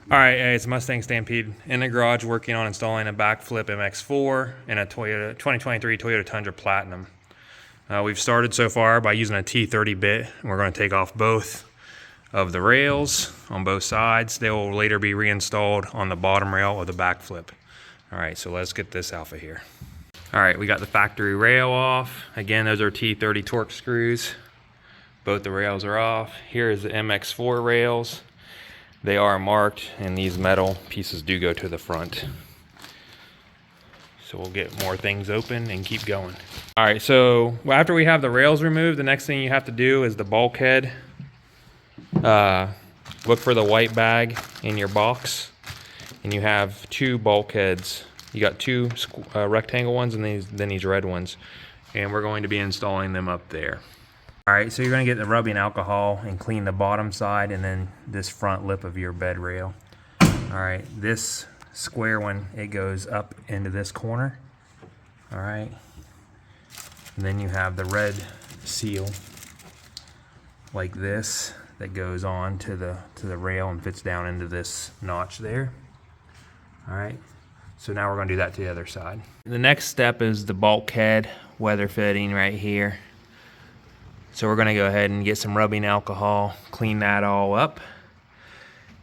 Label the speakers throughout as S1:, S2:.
S1: All right, hey, it's Mustang Stampede in the garage working on installing a BAK Flip MX4 and a 2023 Toyota Tundra Platinum. We've started so far by using a T30 bit. We're going to take off both of the rails on both sides. They will later be reinstalled on the bottom rail of the BAK Flip. All right, so let's get this alpha here. All right, we got the factory rail off. Again, those are T30 Torx screws. Both the rails are off. Here is the MX4 rails. They are marked, and these metal pieces do go to the front. So we'll get more things open and keep going. All right, so after we have the rails removed, the next thing you have to do is the bulkhead. Look for the white bag in your box, and you have two bulkheads. You got two rectangle ones and then these red ones, and we're going to be installing them up there. All right, so you're going to get the rubbing alcohol and clean the bottom side and then this front lip of your bed rail. All right, this square one, it goes up into this corner. All right, and then you have the red seal like this that goes on to the rail and fits down into this notch there. All right, so now we're going to do that to the other side. The next step is the bulkhead weather fitting right here. So we're going to go ahead and get some rubbing alcohol, clean that all up.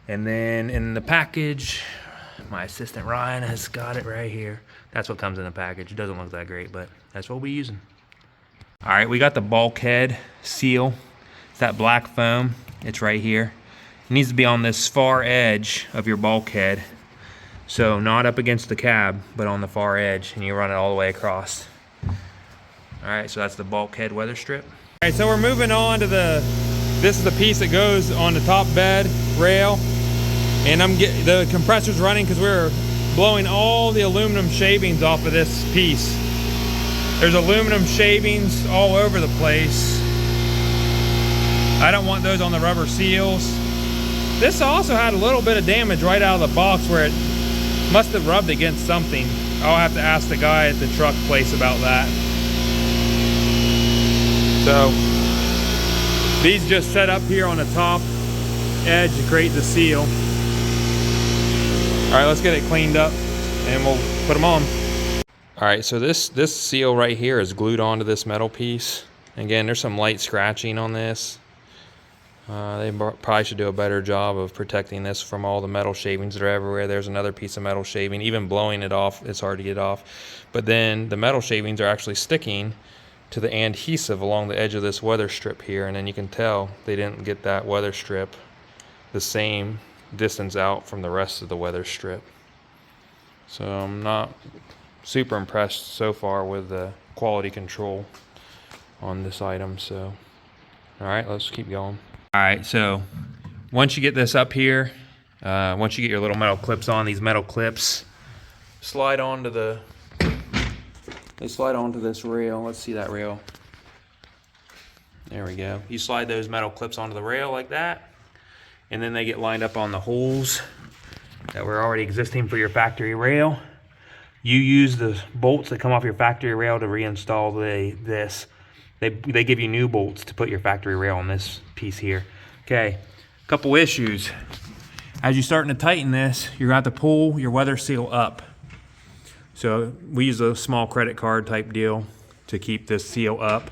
S1: And then in the package, my assistant Ryan has got it right here. That's what comes in the package. It doesn't look that great, but that's what we'll be using. All right, we got the bulkhead seal. It's that black foam. It's right here. It needs to be on this far edge of your bulkhead. So not up against the cab, but on the far edge, and you run it all the way across. All right, so that's the bulkhead weather strip. All right, so we're moving on to this is the piece that goes on the top bed rail, and the compressor's running because we're blowing all the aluminum shavings off of this piece. There's aluminum shavings all over the place. I don't want those on the rubber seals. This also had a little bit of damage right out of the box where it must have rubbed against something. I'll have to ask the guy at the truck place about that. So these just set up here on the top edge to create the seal. All right, let's get it cleaned up and we'll put them on. All right, so this seal right here is glued onto this metal piece. Again, there's some light scratching on this. They probably should do a better job of protecting this from all the metal shavings that are everywhere. There's another piece of metal shaving. Even blowing it off, it's hard to get off. But then the metal shavings are actually sticking to the adhesive along the edge of this weather strip here, and then you can tell they didn't get that weather strip the same distance out from the rest of the weather strip. So I'm not super impressed so far with the quality control on this item. So all right, let's keep going. All right, so once you get this up here, once you get your little metal clips on, these metal clips slide onto this rail. Let's see that rail. There we go. You slide those metal clips onto the rail like that, and then they get lined up on the holes that were already existing for your factory rail. You use the bolts that come off your factory rail to reinstall this. They give you new bolts to put your factory rail on this piece here. Okay, a couple issues. As you're starting to tighten this, you're going to have to pull your weather seal up. So we use a small credit card type deal to keep this seal up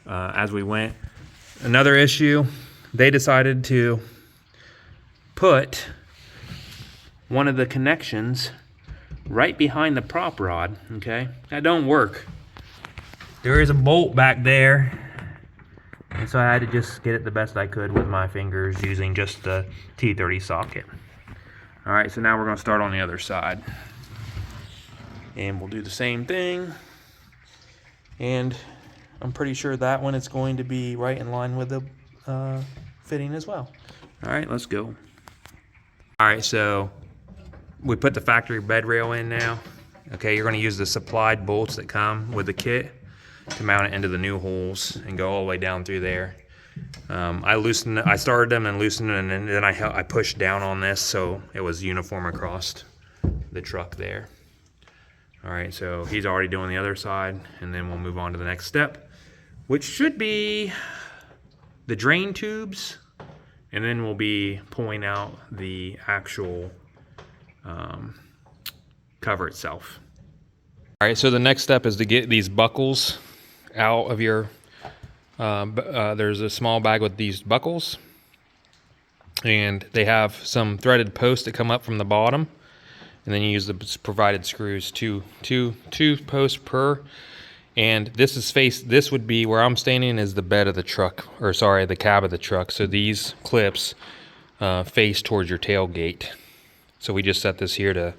S1: as we went. Another issue, they decided to put one of the connections right behind the prop rod, okay? That don't work. There is a bolt back there, and so I had to just get it the best I could with my fingers using just the T30 socket. All right, so now we're gonna start on the other side. And we'll do the same thing. And I'm pretty sure that one is going to be right in line with the fitting as well. All right, let's go. All right, so we put the factory bed rail in now. Okay, you're gonna use the supplied bolts that come with the kit to mount it into the new holes and go all the way down through there. I started them and loosened them, and then I pushed down on this so it was uniform across the truck there. All right, so he's already doing the other side, and then we'll move on to the next step, which should be the drain tubes And then we'll be pulling out the actual cover itself. All right, so the next step is to get these buckles out of your, there's a small bag with these buckles, and they have some threaded posts that come up from the bottom, and then you use the provided screws, two posts per. And this would be where I'm standing is the bed of the truck, or sorry, the cab of the truck. So these clips face towards your tailgate. So we just set this here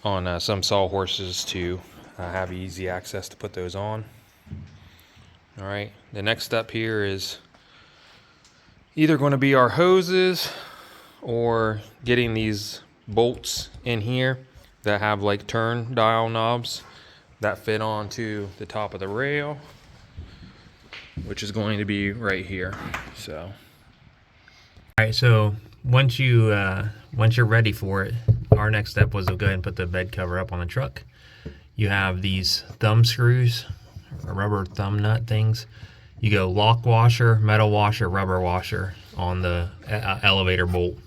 S1: on some sawhorses to have easy access to put those on. All right, the next step here is either going to be our hoses or getting these bolts in here that have like turn dial knobs that fit onto the top of the rail, which is going to be right here. So, all right, so once you're ready for it, our next step was to go ahead and put the bed cover up on the truck. You have these thumb screws, or rubber thumb nut things. You go lock washer, metal washer, rubber washer on the elevator bolt. All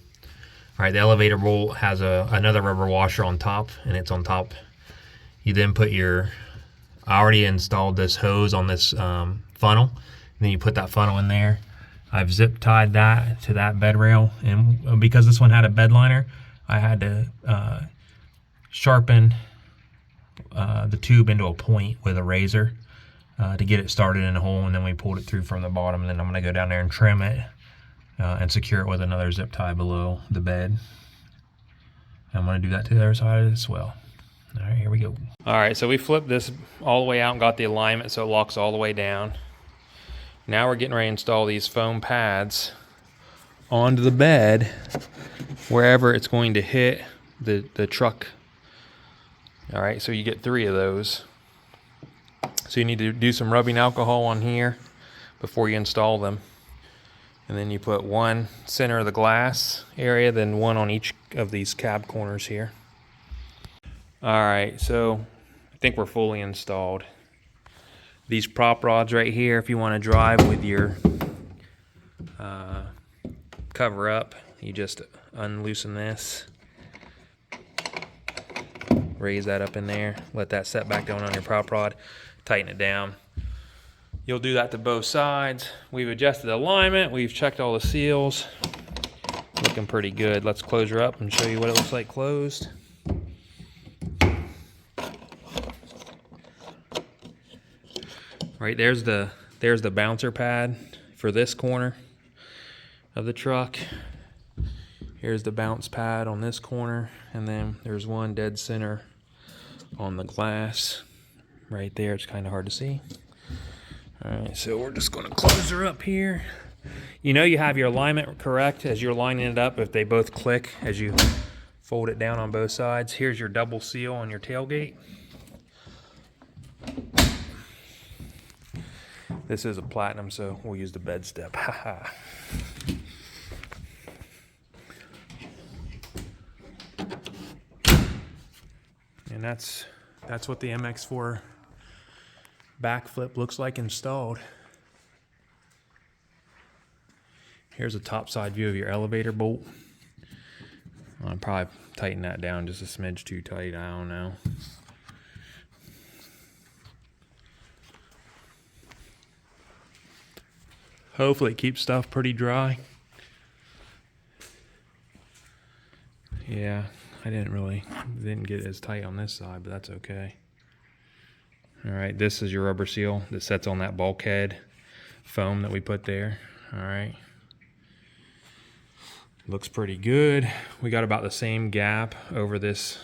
S1: right, the elevator bolt has another rubber washer on top, and it's on top. You then put I already installed this hose on this funnel, and then you put that funnel in there. I've zip tied that to that bed rail, and because this one had a bed liner, I had to sharpen the tube into a point with a razor to get it started in a hole, and then we pulled it through from the bottom, and then I'm going to go down there and trim it and secure it with another zip tie below the bed. I'm going to do that to the other side as well. All right, here we go. All right, so we flipped this all the way out and got the alignment so it locks all the way down. Now we're getting ready to install these foam pads onto the bed wherever it's going to hit the truck. All right, so you get 3 of those. So you need to do some rubbing alcohol on here before you install them. And then you put one center of the glass area, then one on each of these cab corners here. All right, so I think we're fully installed. These prop rods right here, if you want to drive with your cover up, you just unloosen this, raise that up in there, let that set back down on your prop rod, tighten it down. You'll do that to both sides. We've adjusted the alignment, we've checked all the seals, looking pretty good. Let's close her up and show you what it looks like closed. Right, there's the bouncer pad for this corner of the truck. Here's the bounce pad on this corner, and then there's one dead center on the glass right there. It's kind of hard to see. All right, so we're just going to close her up here. You know you have your alignment correct as you're lining it up if they both click as you fold it down on both sides. Here's your double seal on your tailgate. This is a platinum, so we'll use the bed step. And that's what the MX4 BAK Flip looks like installed. Here's a top side view of your elevator bolt. I'll probably tighten that down just a smidge too tight, I don't know. Hopefully it keeps stuff pretty dry. Yeah, I didn't get as tight on this side, but that's okay. All right, this is your rubber seal that sets on that bulkhead foam that we put there. All right. Looks pretty good. We got about the same gap over this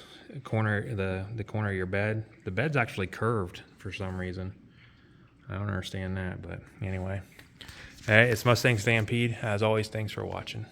S1: corner, the corner of your bed. The bed's actually curved for some reason. I don't understand that, but anyway. Hey, it's Mustang Stampede. As always, thanks for watching.